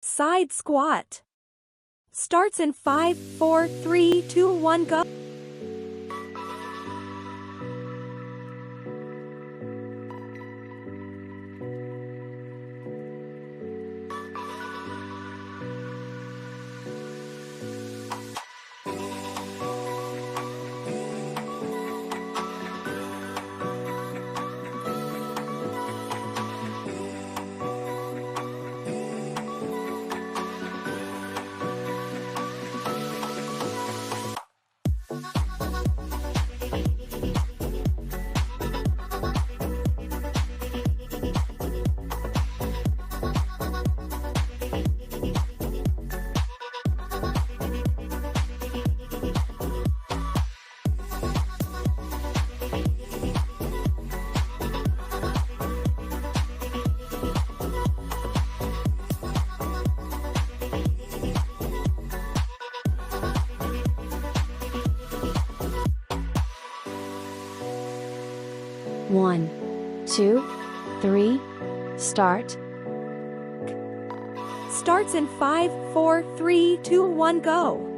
Side squat. Starts in 5, 4, 3, 2, 1, go. One, 2, 3, start. Starts in 5, 4, 3, 2, 1, go.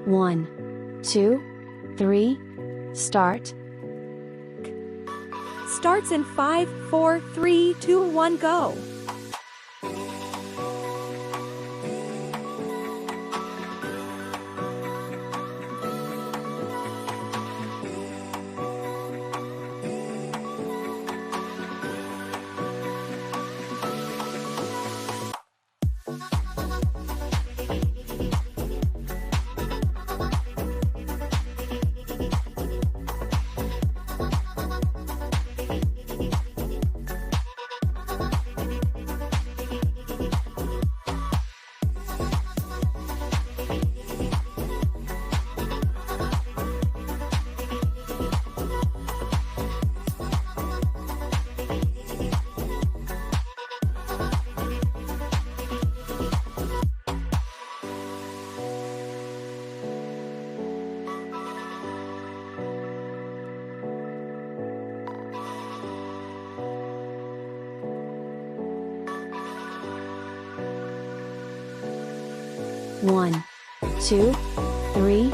One, 2, 3, start. Starts in 5, 4, 3, 2, 1, go. One, 2, 3,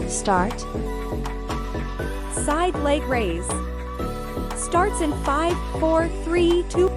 start. Side leg raise. Starts in 5, 4, 3, 2.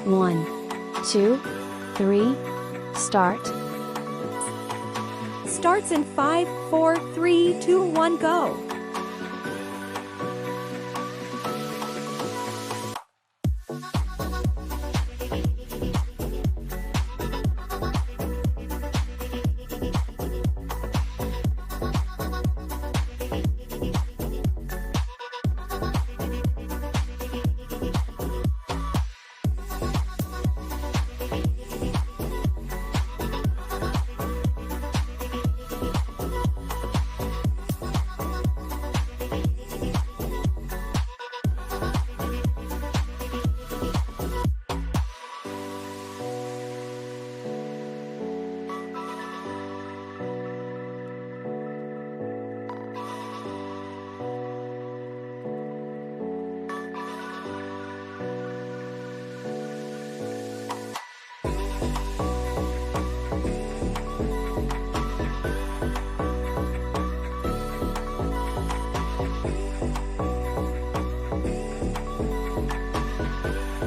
One, 2, 3, start. Starts in 5, 4, 3, 2, 1, go.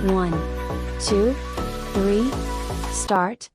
1, 2, 3, start.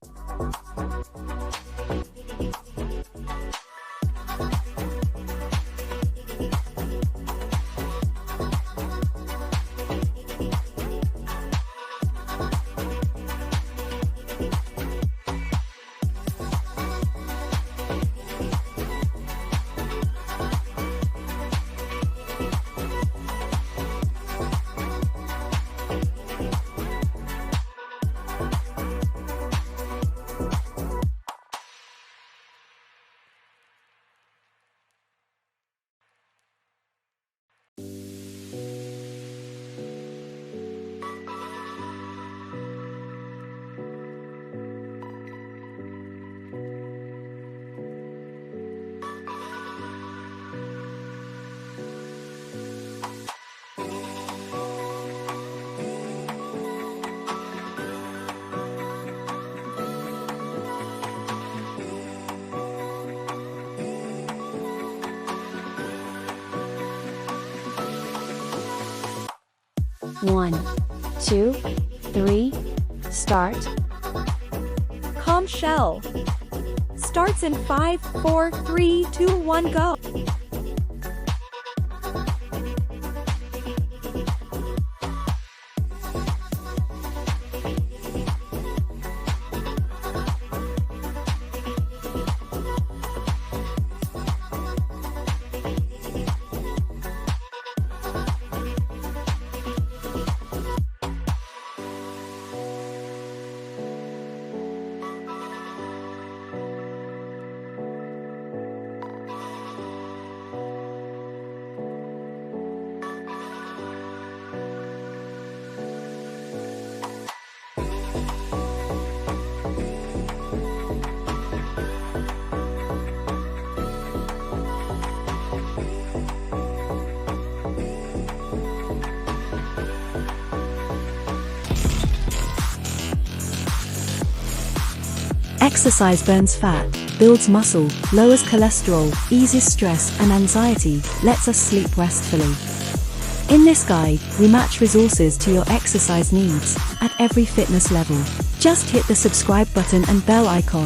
One, 2, 3, start. Calm shell. Starts in 5, 4, 3, 2, 1, go. Exercise burns fat, builds muscle, lowers cholesterol, eases stress and anxiety, lets us sleep restfully. In this guide, we match resources to your exercise needs, at every fitness level. Just hit the subscribe button and bell icon.